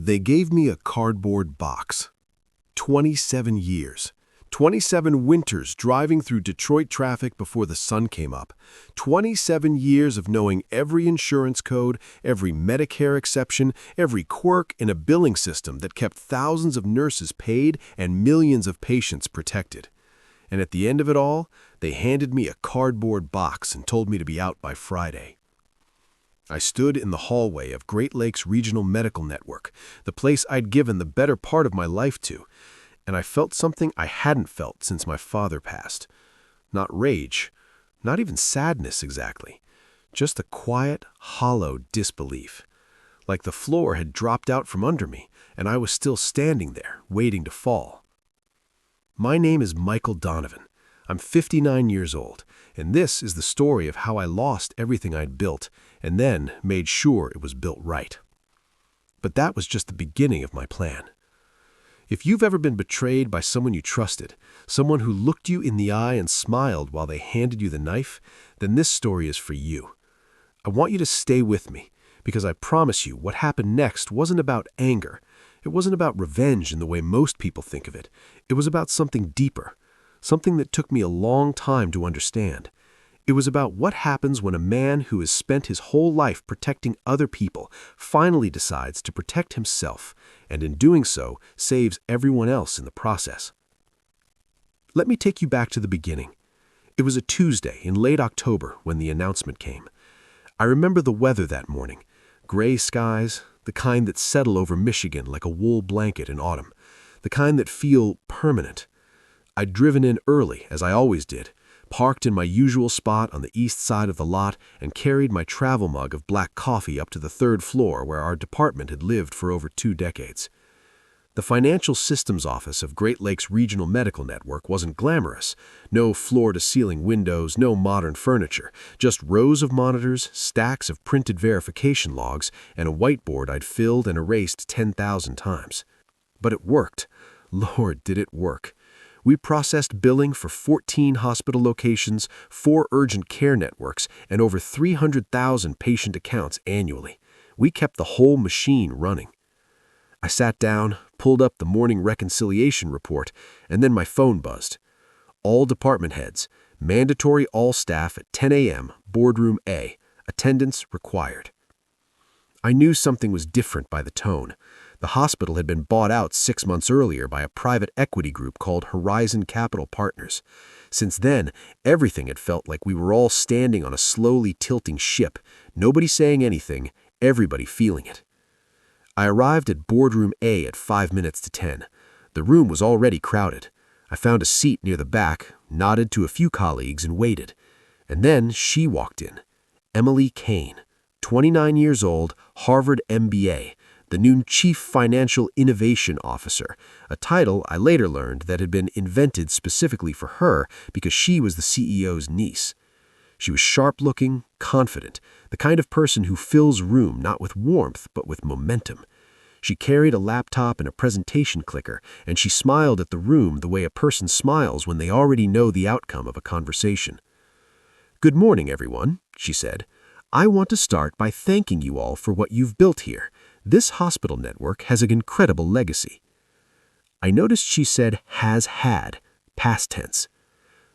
They gave me a cardboard box. 27 years. 27 winters driving through Detroit traffic before the sun came up. 27 years of knowing every insurance code, every Medicare exception, every quirk in a billing system that kept thousands of nurses paid and millions of patients protected. And at the end of it all, they handed me a cardboard box and told me to be out by Friday. I stood in the hallway of Great Lakes Regional Medical Network, the place I'd given the better part of my life to, and I felt something I hadn't felt since my father passed. Not rage, not even sadness exactly, just a quiet, hollow disbelief. Like the floor had dropped out from under me, and I was still standing there, waiting to fall. My name is Michael Donovan. I'm 59 years old, and this is the story of how I lost everything I'd built and then made sure it was built right. But that was just the beginning of my plan. If you've ever been betrayed by someone you trusted, someone who looked you in the eye and smiled while they handed you the knife, then this story is for you. I want you to stay with me, because I promise you what happened next wasn't about anger. It wasn't about revenge in the way most people think of it. It was about something deeper. Something that took me a long time to understand. It was about what happens when a man who has spent his whole life protecting other people finally decides to protect himself, and in doing so, saves everyone else in the process. Let me take you back to the beginning. It was a Tuesday in late October when the announcement came. I remember the weather that morning. Gray skies, the kind that settle over Michigan like a wool blanket in autumn, the kind that feel permanent. I'd driven in early, as I always did, parked in my usual spot on the east side of the lot, and carried my travel mug of black coffee up to the third floor where our department had lived for over 2 decades. The financial systems office of Great Lakes Regional Medical Network wasn't glamorous. No floor-to-ceiling windows, no modern furniture, just rows of monitors, stacks of printed verification logs, and a whiteboard I'd filled and erased 10,000 times. But it worked. Lord, did it work. We processed billing for 14 hospital locations, 4 urgent care networks, and over 300,000 patient accounts annually. We kept the whole machine running. I sat down, pulled up the morning reconciliation report, and then my phone buzzed. All department heads, mandatory all staff at 10 a.m., boardroom A, attendance required. I knew something was different by the tone. The hospital had been bought out 6 months earlier by a private equity group called Horizon Capital Partners. Since then, everything had felt like we were all standing on a slowly tilting ship, nobody saying anything, everybody feeling it. I arrived at boardroom A at 5 minutes to 10. The room was already crowded. I found a seat near the back, nodded to a few colleagues, and waited. And then she walked in. Emily Kane, 29 years old, Harvard MBA, the new Chief Financial Innovation Officer, a title I later learned that had been invented specifically for her because she was the CEO's niece. She was sharp-looking, confident, the kind of person who fills room not with warmth but with momentum. She carried a laptop and a presentation clicker, and she smiled at the room the way a person smiles when they already know the outcome of a conversation. "Good morning, everyone," she said. "I want to start by thanking you all for what you've built here. This hospital network has an incredible legacy." I noticed she said has had, past tense.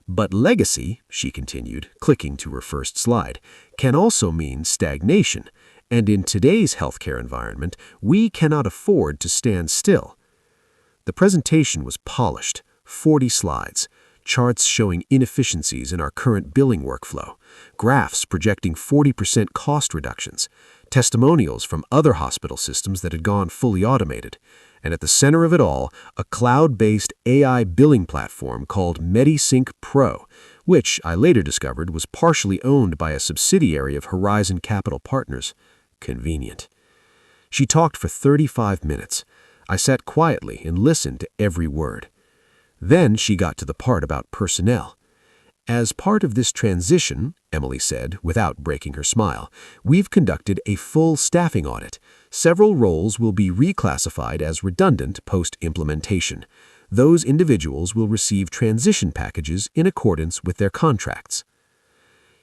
"But legacy," she continued, clicking to her first slide, "can also mean stagnation, and in today's healthcare environment, we cannot afford to stand still." The presentation was polished, 40 slides, charts showing inefficiencies in our current billing workflow, graphs projecting 40% cost reductions, testimonials from other hospital systems that had gone fully automated, and at the center of it all, a cloud-based AI billing platform called MediSync Pro, which I later discovered was partially owned by a subsidiary of Horizon Capital Partners. Convenient. She talked for 35 minutes. I sat quietly and listened to every word. Then she got to the part about personnel. "As part of this transition," Emily said, without breaking her smile, "we've conducted a full staffing audit. Several roles will be reclassified as redundant post-implementation. Those individuals will receive transition packages in accordance with their contracts."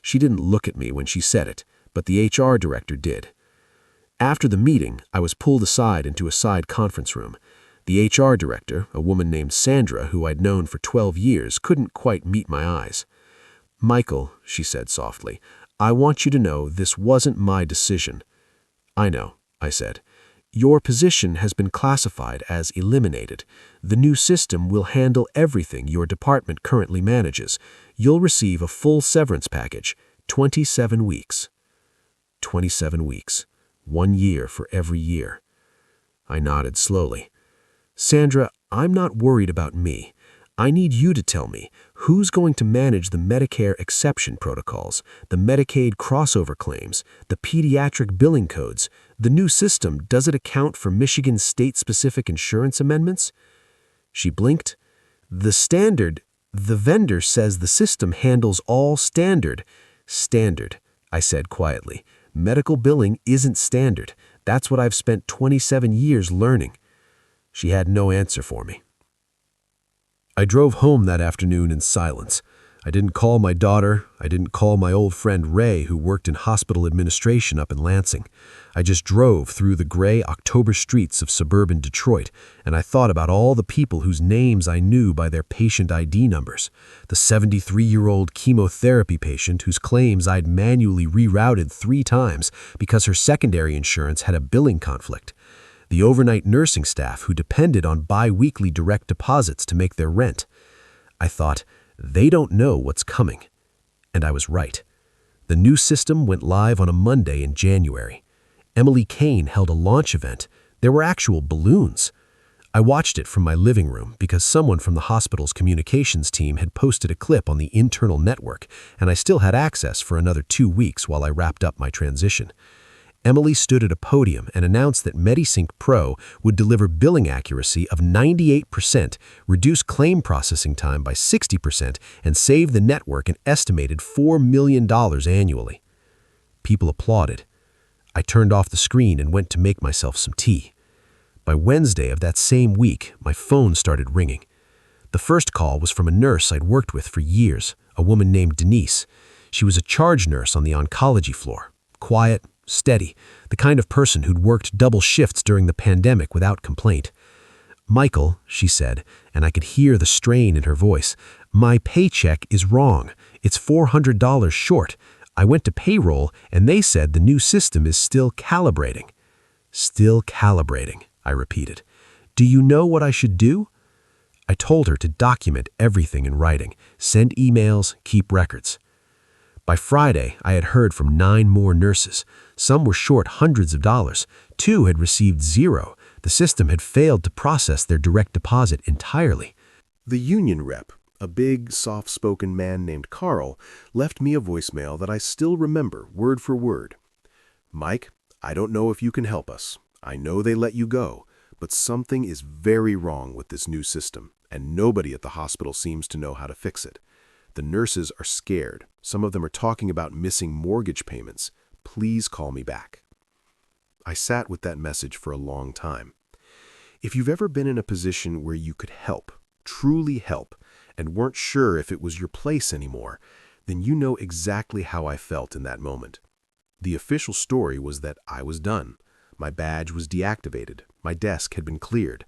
She didn't look at me when she said it, but the HR director did. After the meeting, I was pulled aside into a side conference room. The HR director, a woman named Sandra, who I'd known for 12 years, couldn't quite meet my eyes. "Michael," she said softly, "I want you to know this wasn't my decision." "I know," I said. "Your position has been classified as eliminated. The new system will handle everything your department currently manages. You'll receive a full severance package, 27 weeks." 27 weeks. 1 year for every year. I nodded slowly. "Sandra, I'm not worried about me. I need you to tell me, who's going to manage the Medicare exception protocols, the Medicaid crossover claims, the pediatric billing codes? The new system, does it account for Michigan's state-specific insurance amendments?" She blinked. The vendor says the system handles all standard." "Standard," I said quietly. "Medical billing isn't standard. That's what I've spent 27 years learning." She had no answer for me. I drove home that afternoon in silence. I didn't call my daughter. I didn't call my old friend Ray, who worked in hospital administration up in Lansing. I just drove through the gray October streets of suburban Detroit, and I thought about all the people whose names I knew by their patient ID numbers. The 73-year-old chemotherapy patient whose claims I'd manually rerouted 3 times because her secondary insurance had a billing conflict. The overnight nursing staff who depended on bi-weekly direct deposits to make their rent. I thought, they don't know what's coming. And I was right. The new system went live on a Monday in January. Emily Kane held a launch event. There were actual balloons. I watched it from my living room because someone from the hospital's communications team had posted a clip on the internal network, and I still had access for another 2 weeks while I wrapped up my transition. Emily stood at a podium and announced that MediSync Pro would deliver billing accuracy of 98%, reduce claim processing time by 60%, and save the network an estimated $4 million annually. People applauded. I turned off the screen and went to make myself some tea. By Wednesday of that same week, my phone started ringing. The first call was from a nurse I'd worked with for years, a woman named Denise. She was a charge nurse on the oncology floor. Quiet, steady, the kind of person who'd worked double shifts during the pandemic without complaint. "Michael," she said, and I could hear the strain in her voice, "my paycheck is wrong. It's $400 short. I went to payroll, and they said the new system is still calibrating." "Still calibrating," I repeated. "Do you know what I should do?" I told her to document everything in writing, send emails, keep records. By Friday, I had heard from 9 more nurses. Some were short hundreds of dollars. 2 had received 0. The system had failed to process their direct deposit entirely. The union rep, a big, soft-spoken man named Carl, left me a voicemail that I still remember word for word. "Mike, I don't know if you can help us. I know they let you go, but something is very wrong with this new system, and nobody at the hospital seems to know how to fix it. The nurses are scared. Some of them are talking about missing mortgage payments. Please call me back." I sat with that message for a long time. If you've ever been in a position where you could help, truly help, and weren't sure if it was your place anymore, then you know exactly how I felt in that moment. The official story was that I was done. My badge was deactivated. My desk had been cleared.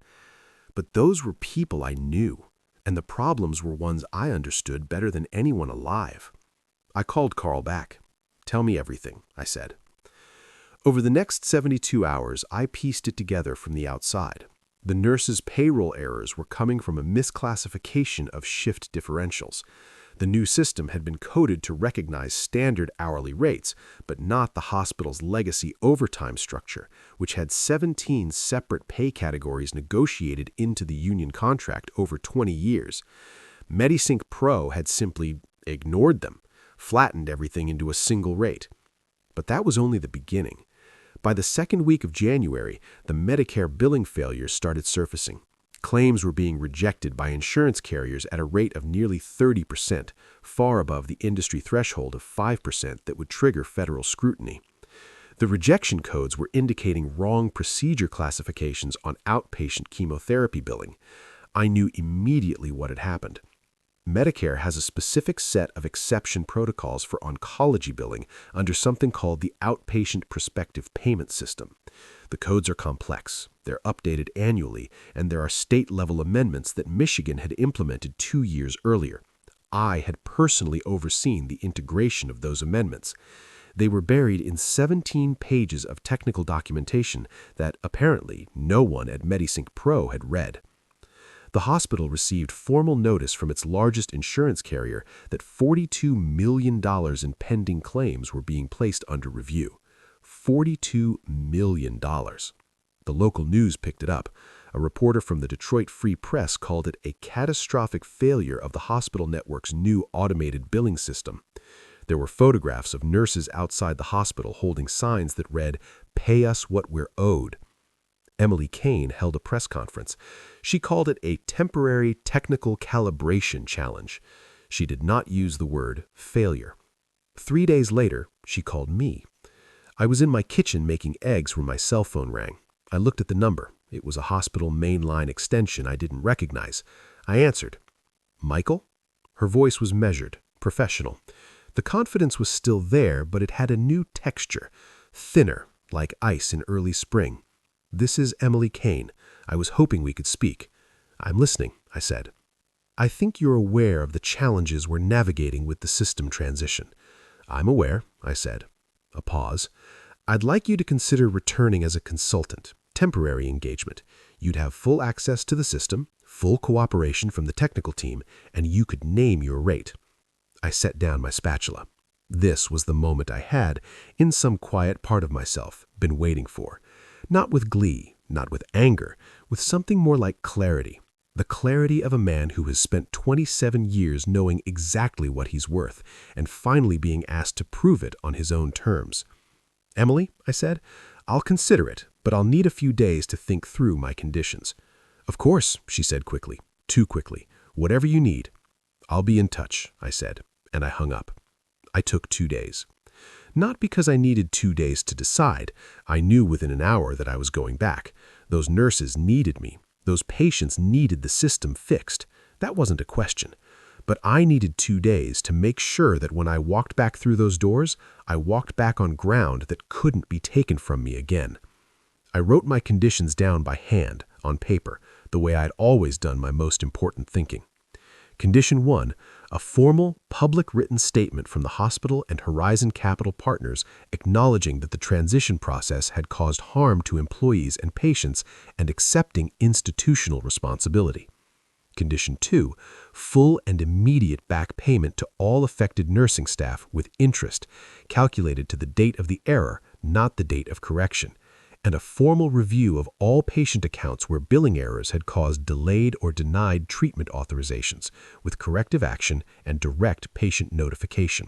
But those were people I knew, and the problems were ones I understood better than anyone alive. I called Carl back. "Tell me everything," I said. Over the next 72 hours, I pieced it together from the outside. The nurses' payroll errors were coming from a misclassification of shift differentials. The new system had been coded to recognize standard hourly rates, but not the hospital's legacy overtime structure, which had 17 separate pay categories negotiated into the union contract over 20 years. MediSync Pro had simply ignored them, flattened everything into a single rate. But that was only the beginning. By the second week of January, the Medicare billing failures started surfacing. Claims were being rejected by insurance carriers at a rate of nearly 30%, far above the industry threshold of 5% that would trigger federal scrutiny. The rejection codes were indicating wrong procedure classifications on outpatient chemotherapy billing. I knew immediately what had happened. Medicare has a specific set of exception protocols for oncology billing under something called the Outpatient Prospective Payment System. The codes are complex, they're updated annually, and there are state-level amendments that Michigan had implemented 2 years earlier. I had personally overseen the integration of those amendments. They were buried in 17 pages of technical documentation that apparently no one at MediSync Pro had read. The hospital received formal notice from its largest insurance carrier that $42 million in pending claims were being placed under review. $42 million. The local news picked it up. A reporter from the Detroit Free Press called it a catastrophic failure of the hospital network's new automated billing system. There were photographs of nurses outside the hospital holding signs that read, "Pay us what we're owed." Emily Kane held a press conference. She called it a temporary technical calibration challenge. She did not use the word failure. 3 days later, she called me. I was in my kitchen making eggs when my cell phone rang. I looked at the number. It was a hospital mainline extension I didn't recognize. I answered. "Michael?" Her voice was measured, professional. The confidence was still there, but it had a new texture, thinner, like ice in early spring. "This is Emily Kane. I was hoping we could speak." "I'm listening," I said. "I think you're aware of the challenges we're navigating with the system transition." "I'm aware," I said. A pause. "I'd like you to consider returning as a consultant, temporary engagement. You'd have full access to the system, full cooperation from the technical team, and you could name your rate." I set down my spatula. This was the moment I had, in some quiet part of myself, been waiting for. Not with glee, not with anger, with something more like clarity. The clarity of a man who has spent 27 years knowing exactly what he's worth and finally being asked to prove it on his own terms. "Emily," I said, "I'll consider it, but I'll need a few days to think through my conditions." "Of course," she said quickly, too quickly. "Whatever you need." "I'll be in touch," I said, and I hung up. I took 2 days. Not because I needed 2 days to decide. I knew within an hour that I was going back. Those nurses needed me. Those patients needed the system fixed. That wasn't a question. But I needed 2 days to make sure that when I walked back through those doors, I walked back on ground that couldn't be taken from me again. I wrote my conditions down by hand, on paper, the way I'd always done my most important thinking. Condition 1, a formal, public written statement from the hospital and Horizon Capital Partners acknowledging that the transition process had caused harm to employees and patients and accepting institutional responsibility. Condition 2, full and immediate back payment to all affected nursing staff with interest, calculated to the date of the error, not the date of correction, and a formal review of all patient accounts where billing errors had caused delayed or denied treatment authorizations, with corrective action and direct patient notification.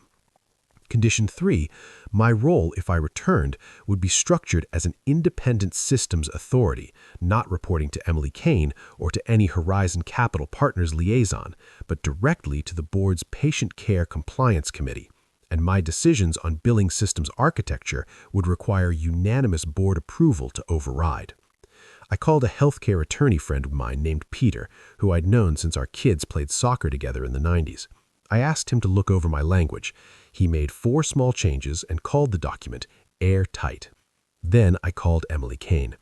Condition 3, my role, if I returned, would be structured as an independent systems authority, not reporting to Emily Kane or to any Horizon Capital Partners liaison, but directly to the board's Patient Care Compliance Committee. And my decisions on billing systems architecture would require unanimous board approval to override. I called a healthcare attorney friend of mine named Peter, who I'd known since our kids played soccer together in the 90s. I asked him to look over my language. He made 4 small changes and called the document airtight. Then I called Emily Kane.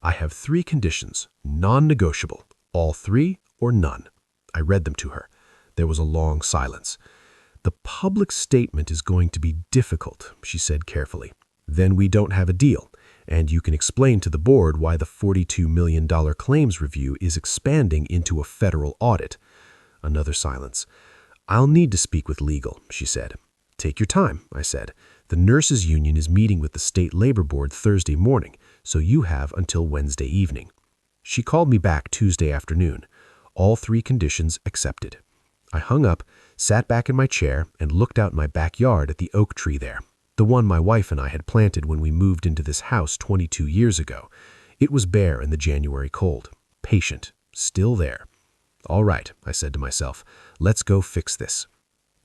"I have 3 conditions, non-negotiable, all 3 or none." I read them to her. There was a long silence. "The public statement is going to be difficult," she said carefully. "Then we don't have a deal, and you can explain to the board why the $42 million claims review is expanding into a federal audit." Another silence. "I'll need to speak with legal," she said. "Take your time," I said. "The nurses' union is meeting with the state labor board Thursday morning, so you have until Wednesday evening." She called me back Tuesday afternoon. All 3 conditions accepted. I hung up, sat back in my chair, and looked out my backyard at the oak tree there, the one my wife and I had planted when we moved into this house 22 years ago. It was bare in the January cold, patient, still there. "All right," I said to myself, "let's go fix this."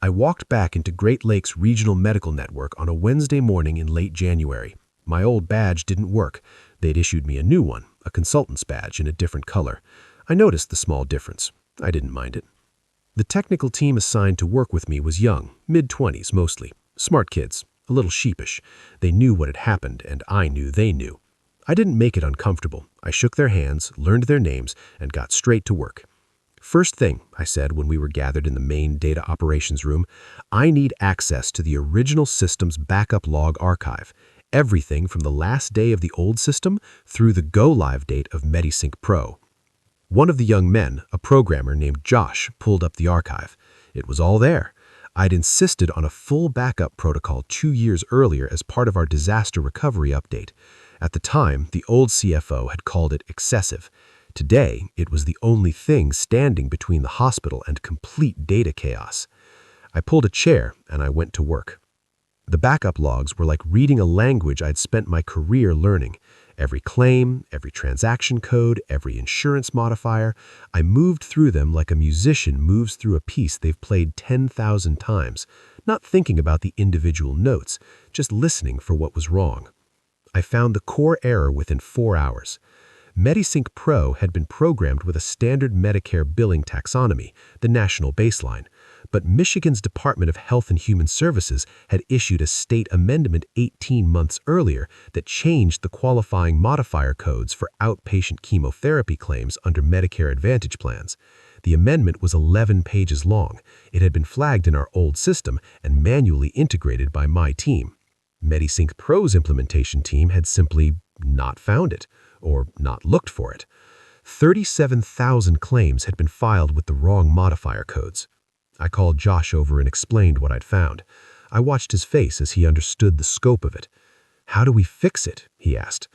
I walked back into Great Lakes Regional Medical Network on a Wednesday morning in late January. My old badge didn't work. They'd issued me a new one, a consultant's badge in a different color. I noticed the small difference. I didn't mind it. The technical team assigned to work with me was young, mid-20s mostly, smart kids, a little sheepish. They knew what had happened, and I knew they knew. I didn't make it uncomfortable. I shook their hands, learned their names, and got straight to work. First thing, I said when we were gathered in the main data operations room, I need access to the original system's backup log archive, everything from the last day of the old system through the go-live date of MediSync Pro. One of the young men, a programmer named Josh, pulled up the archive. It was all there. I'd insisted on a full backup protocol 2 years earlier as part of our disaster recovery update. At the time, the old CFO had called it excessive. Today, it was the only thing standing between the hospital and complete data chaos. I pulled a chair and I went to work. The backup logs were like reading a language I'd spent my career learning. Every claim, every transaction code, every insurance modifier, I moved through them like a musician moves through a piece they've played 10,000 times, not thinking about the individual notes, just listening for what was wrong. I found the core error within 4 hours. MediSync Pro had been programmed with a standard Medicare billing taxonomy, the national baseline, but Michigan's Department of Health and Human Services had issued a state amendment 18 months earlier that changed the qualifying modifier codes for outpatient chemotherapy claims under Medicare Advantage plans. The amendment was 11 pages long. It had been flagged in our old system and manually integrated by my team. MediSync Pro's implementation team had simply not found it, or not looked for it. 37,000 claims had been filed with the wrong modifier codes. I called Josh over and explained what I'd found. I watched his face as he understood the scope of it. "How do we fix it?" he asked.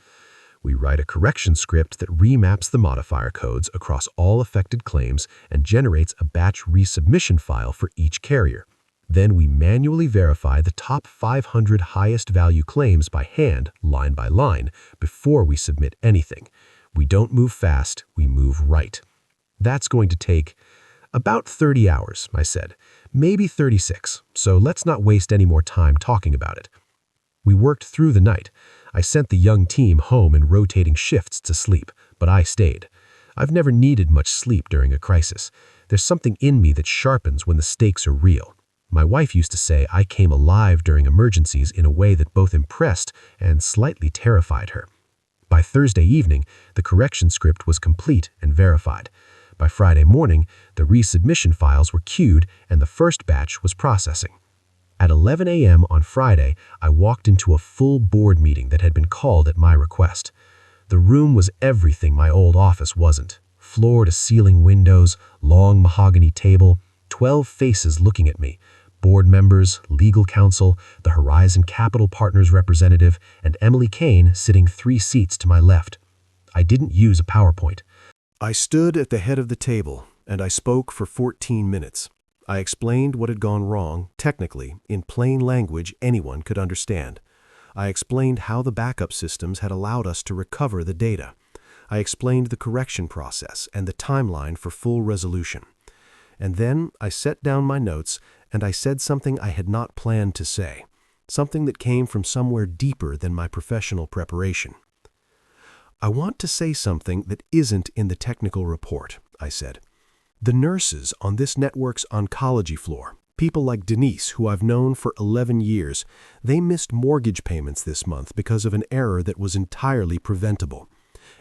"We write a correction script that remaps the modifier codes across all affected claims and generates a batch resubmission file for each carrier. Then we manually verify the top 500 highest value claims by hand, line by line, before we submit anything. We don't move fast, we move right. That's going to take about 30 hours, I said. Maybe 36, so let's not waste any more time talking about it." We worked through the night. I sent the young team home in rotating shifts to sleep, but I stayed. I've never needed much sleep during a crisis. There's something in me that sharpens when the stakes are real. My wife used to say I came alive during emergencies in a way that both impressed and slightly terrified her. By Thursday evening, the correction script was complete and verified. By Friday morning, the resubmission files were queued and the first batch was processing. At 11 a.m. on Friday, I walked into a full board meeting that had been called at my request. The room was everything my old office wasn't. Floor-to-ceiling windows, long mahogany table, 12 faces looking at me. Board members, legal counsel, the Horizon Capital Partners representative, and Emily Kane sitting 3 seats to my left. I didn't use a PowerPoint. I stood at the head of the table, and I spoke for 14 minutes. I explained what had gone wrong, technically, in plain language anyone could understand. I explained how the backup systems had allowed us to recover the data. I explained the correction process and the timeline for full resolution. And then I set down my notes and I said something I had not planned to say, something that came from somewhere deeper than my professional preparation. "I want to say something that isn't in the technical report," I said. "The nurses on this network's oncology floor, people like Denise, who I've known for 11 years, they missed mortgage payments this month because of an error that was entirely preventable.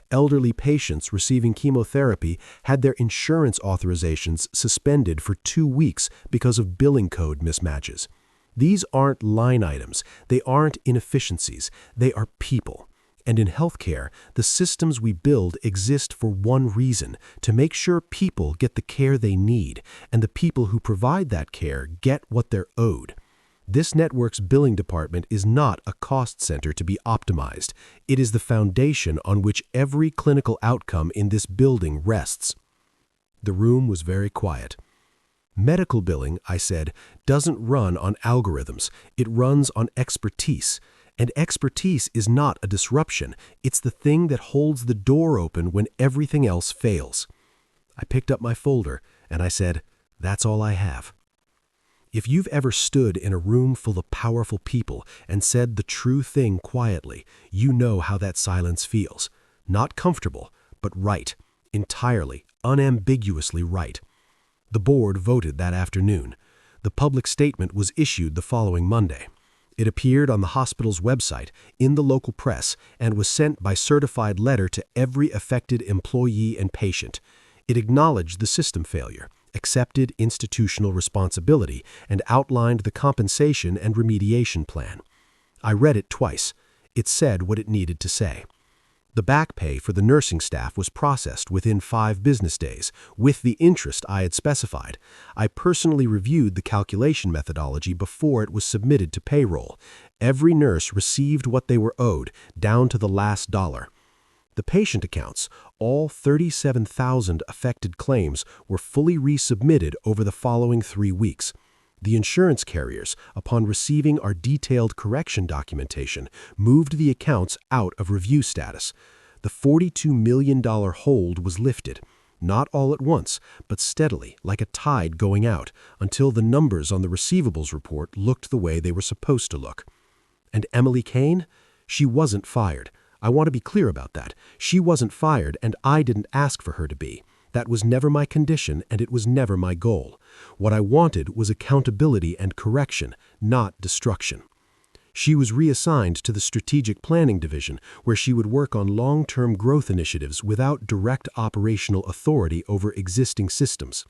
Elderly patients receiving chemotherapy had their insurance authorizations suspended for 2 weeks because of billing code mismatches. These aren't line items, they aren't inefficiencies, they are people. And in healthcare, the systems we build exist for one reason, to make sure people get the care they need, and the people who provide that care get what they're owed. This network's billing department is not a cost center to be optimized. It is the foundation on which every clinical outcome in this building rests." The room was very quiet. "Medical billing," I said, "doesn't run on algorithms. It runs on expertise. And expertise is not a disruption. It's the thing that holds the door open when everything else fails." I picked up my folder and I said, "That's all I have." If you've ever stood in a room full of powerful people and said the true thing quietly, you know how that silence feels. Not comfortable, but right. Entirely, unambiguously right. The board voted that afternoon. The public statement was issued the following Monday. It appeared on the hospital's website, in the local press, and was sent by certified letter to every affected employee and patient. It acknowledged the system failure, accepted institutional responsibility, and outlined the compensation and remediation plan. I read it twice. It said what it needed to say. The back pay for the nursing staff was processed within 5 business days, with the interest I had specified. I personally reviewed the calculation methodology before it was submitted to payroll. Every nurse received what they were owed, down to the last dollar. The patient accounts, all 37,000 affected claims, were fully resubmitted over the following 3 weeks. The insurance carriers, upon receiving our detailed correction documentation, moved the accounts out of review status. The $42 million hold was lifted, not all at once, but steadily, like a tide going out, until the numbers on the receivables report looked the way they were supposed to look. And Emily Kane? She wasn't fired. I want to be clear about that. She wasn't fired, and I didn't ask for her to be. That was never my condition, and it was never my goal. What I wanted was accountability and correction, not destruction. She was reassigned to the Strategic Planning Division, where she would work on long-term growth initiatives without direct operational authority over existing systems.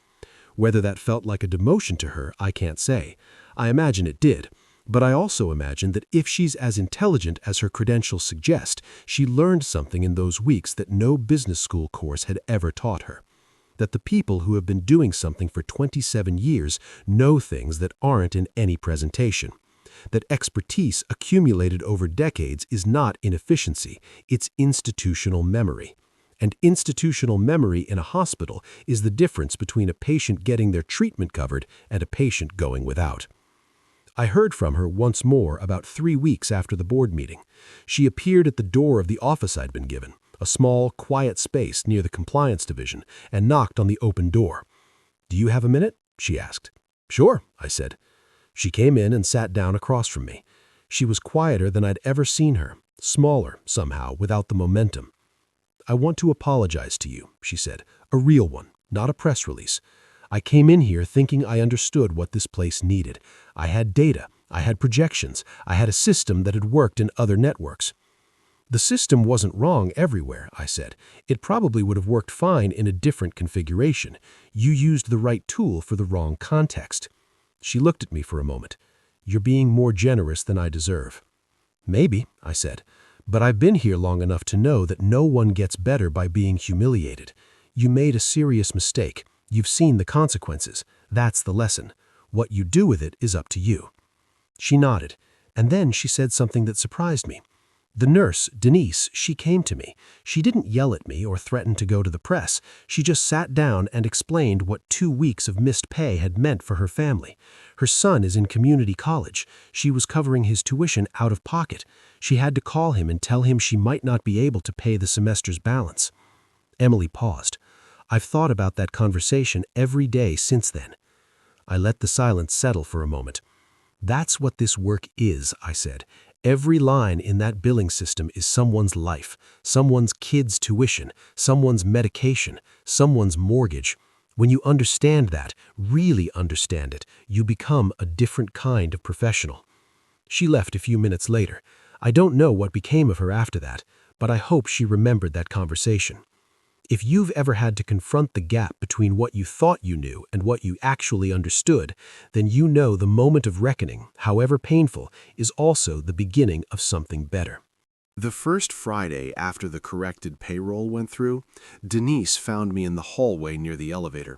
Whether that felt like a demotion to her, I can't say. I imagine it did. But I also imagine that if she's as intelligent as her credentials suggest, she learned something in those weeks that no business school course had ever taught her. That the people who have been doing something for 27 years know things that aren't in any presentation. That expertise accumulated over decades is not inefficiency, it's institutional memory. And institutional memory in a hospital is the difference between a patient getting their treatment covered and a patient going without. I heard from her once more about 3 weeks after the board meeting. She appeared at the door of the office I'd been given, a small, quiet space near the compliance division, and knocked on the open door. "Do you have a minute?" she asked. "Sure," I said. She came in and sat down across from me. She was quieter than I'd ever seen her, smaller, somehow, without the momentum. "I want to apologize to you," she said. "A real one, not a press release. I came in here thinking I understood what this place needed. I had data, I had projections, I had a system that had worked in other networks." "The system wasn't wrong everywhere," I said. "It probably would have worked fine in a different configuration. You used the right tool for the wrong context." She looked at me for a moment. "You're being more generous than I deserve." "Maybe," I said, "but I've been here long enough to know that no one gets better by being humiliated. You made a serious mistake. You've seen the consequences. That's the lesson. What you do with it is up to you." She nodded, and then she said something that surprised me. The nurse, Denise, she came to me. She didn't yell at me or threaten to go to the press. She just sat down and explained what 2 weeks of missed pay had meant for her family. Her son is in community college. She was covering his tuition out of pocket. She had to call him and tell him she might not be able to pay the semester's balance. Emily paused. I've thought about that conversation every day since then. I let the silence settle for a moment. "That's what this work is," I said. "Every line in that billing system is someone's life, someone's kid's tuition, someone's medication, someone's mortgage. When you understand that, really understand it, you become a different kind of professional." She left a few minutes later. I don't know what became of her after that, but I hope she remembered that conversation. If you've ever had to confront the gap between what you thought you knew and what you actually understood, then you know the moment of reckoning, however painful, is also the beginning of something better. The first Friday after the corrected payroll went through, Denise found me in the hallway near the elevator.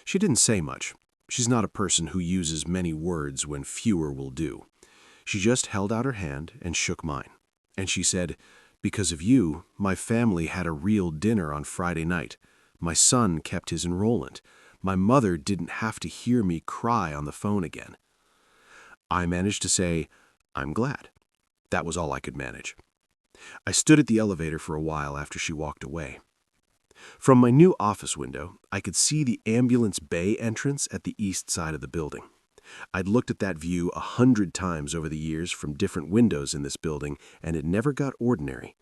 She didn't say much. She's not a person who uses many words when fewer will do. She just held out her hand and shook mine. And she said, "Because of you, my family had a real dinner on Friday night. My son kept his enrollment. My mother didn't have to hear me cry on the phone again." I managed to say, "I'm glad." That was all I could manage. I stood at the elevator for a while after she walked away. From my new office window, I could see the ambulance bay entrance at the east side of the building. I'd looked at that view 100 times over the years from different windows in this building, and it never got ordinary.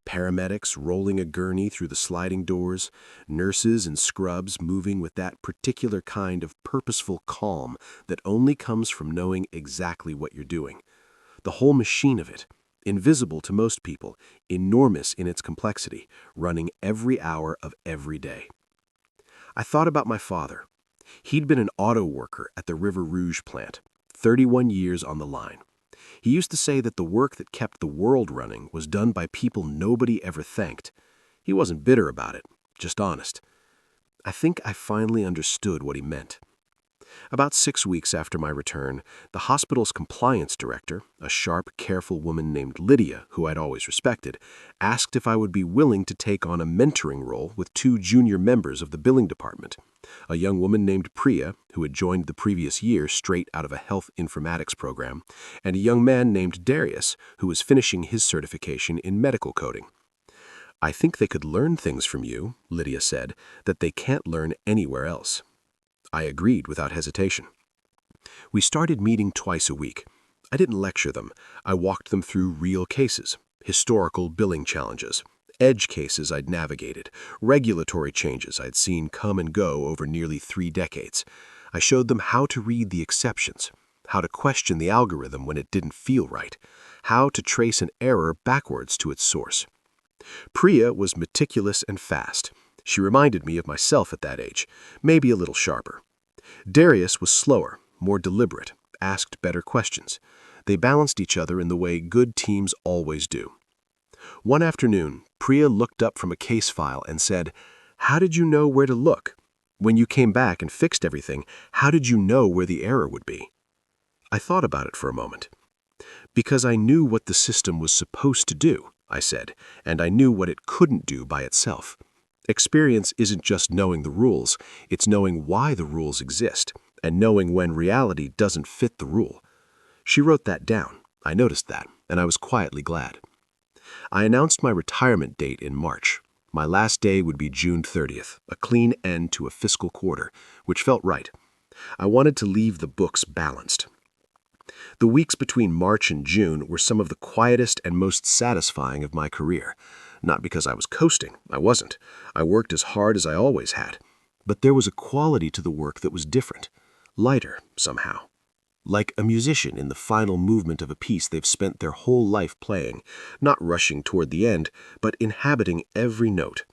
Paramedics rolling a gurney through the sliding doors, nurses in scrubs moving with that particular kind of purposeful calm that only comes from knowing exactly what you're doing. The whole machine of it, invisible to most people, enormous in its complexity, running every hour of every day. I thought about my father. He'd been an auto worker at the River Rouge plant, 31 years on the line. He used to say that the work that kept the world running was done by people nobody ever thanked. He wasn't bitter about it, just honest. I think I finally understood what he meant. About 6 weeks after my return, the hospital's compliance director, a sharp, careful woman named Lydia, who I'd always respected, asked if I would be willing to take on a mentoring role with 2 junior members of the billing department, a young woman named Priya, who had joined the previous year straight out of a health informatics program, and a young man named Darius, who was finishing his certification in medical coding. "I think they could learn things from you," Lydia said, "that they can't learn anywhere else." I agreed without hesitation. We started meeting twice a week. I didn't lecture them. I walked them through real cases, historical billing challenges, edge cases I'd navigated, regulatory changes I'd seen come and go over nearly 3 decades. I showed them how to read the exceptions, how to question the algorithm when it didn't feel right, how to trace an error backwards to its source. Priya was meticulous and fast. She reminded me of myself at that age, maybe a little sharper. Darius was slower, more deliberate, asked better questions. They balanced each other in the way good teams always do. One afternoon, Priya looked up from a case file and said, "How did you know where to look? When you came back and fixed everything, how did you know where the error would be?" I thought about it for a moment. "Because I knew what the system was supposed to do," I said, "and I knew what it couldn't do by itself. Experience isn't just knowing the rules, it's knowing why the rules exist, and knowing when reality doesn't fit the rule." She wrote that down. I noticed that, and I was quietly glad. I announced my retirement date in March. My last day would be June 30th, a clean end to a fiscal quarter, which felt right. I wanted to leave the books balanced. The weeks between March and June were some of the quietest and most satisfying of my career. Not because I was coasting, I wasn't. I worked as hard as I always had. But there was a quality to the work that was different, lighter somehow. Like a musician in the final movement of a piece they've spent their whole life playing, not rushing toward the end, but inhabiting every note.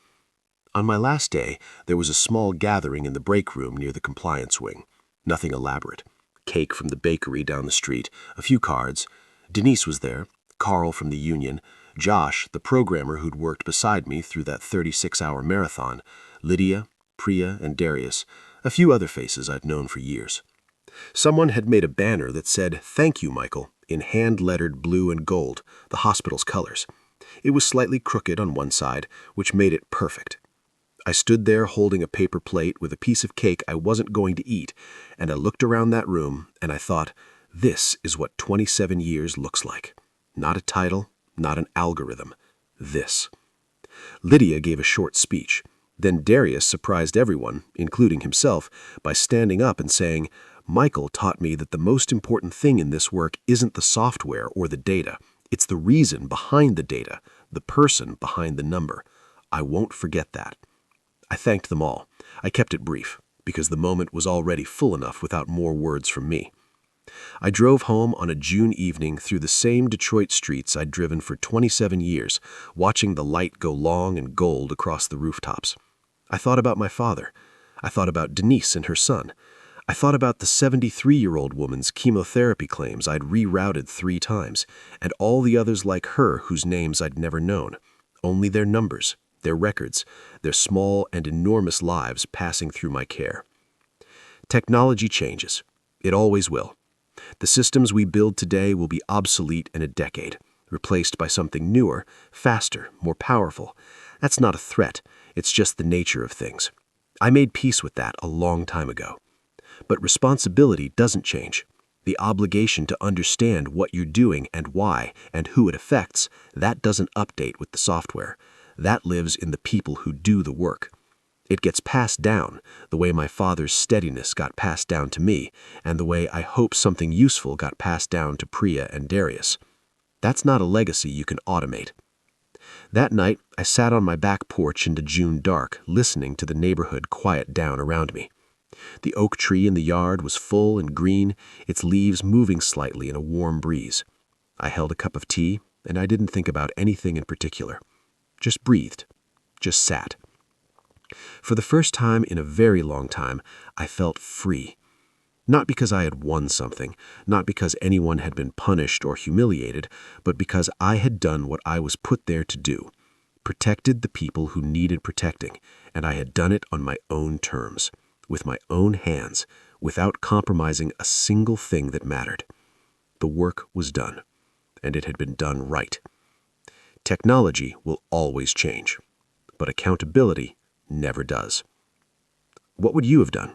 On my last day, there was a small gathering in the break room near the compliance wing. Nothing elaborate. Cake from the bakery down the street, a few cards. Denise was there, Carl from the union, Josh, the programmer who'd worked beside me through that 36-hour marathon, Lydia, Priya, and Darius, a few other faces I'd known for years. Someone had made a banner that said, "Thank you, Michael," in hand-lettered blue and gold, the hospital's colors. It was slightly crooked on one side, which made it perfect. I stood there holding a paper plate with a piece of cake I wasn't going to eat, and I looked around that room, and I thought, this is what 27 years looks like. Not a title, not an algorithm. This. Lydia gave a short speech. Then Darius surprised everyone, including himself, by standing up and saying, "Michael taught me that the most important thing in this work isn't the software or the data. It's the reason behind the data, the person behind the number. I won't forget that." I thanked them all. I kept it brief, because the moment was already full enough without more words from me. I drove home on a June evening through the same Detroit streets I'd driven for 27 years, watching the light go long and gold across the rooftops. I thought about my father. I thought about Denise and her son. I thought about the 73-year-old woman's chemotherapy claims I'd rerouted 3 times, and all the others like her whose names I'd never known. Only their numbers, their records, their small and enormous lives passing through my care. Technology changes. It always will. The systems we build today will be obsolete in a decade, replaced by something newer, faster, more powerful. That's not a threat. It's just the nature of things. I made peace with that a long time ago. But responsibility doesn't change. The obligation to understand what you're doing and why and who it affects, that doesn't update with the software. That lives in the people who do the work. It gets passed down, the way my father's steadiness got passed down to me, and the way I hope something useful got passed down to Priya and Darius. That's not a legacy you can automate. That night, I sat on my back porch into June dark, listening to the neighborhood quiet down around me. The oak tree in the yard was full and green, its leaves moving slightly in a warm breeze. I held a cup of tea, and I didn't think about anything in particular. Just breathed. Just sat. For the first time in a very long time, I felt free. Not because I had won something, not because anyone had been punished or humiliated, but because I had done what I was put there to do. Protected the people who needed protecting, and I had done it on my own terms, with my own hands, without compromising a single thing that mattered. The work was done, and it had been done right. Technology will always change, but accountability never does. What would you have done?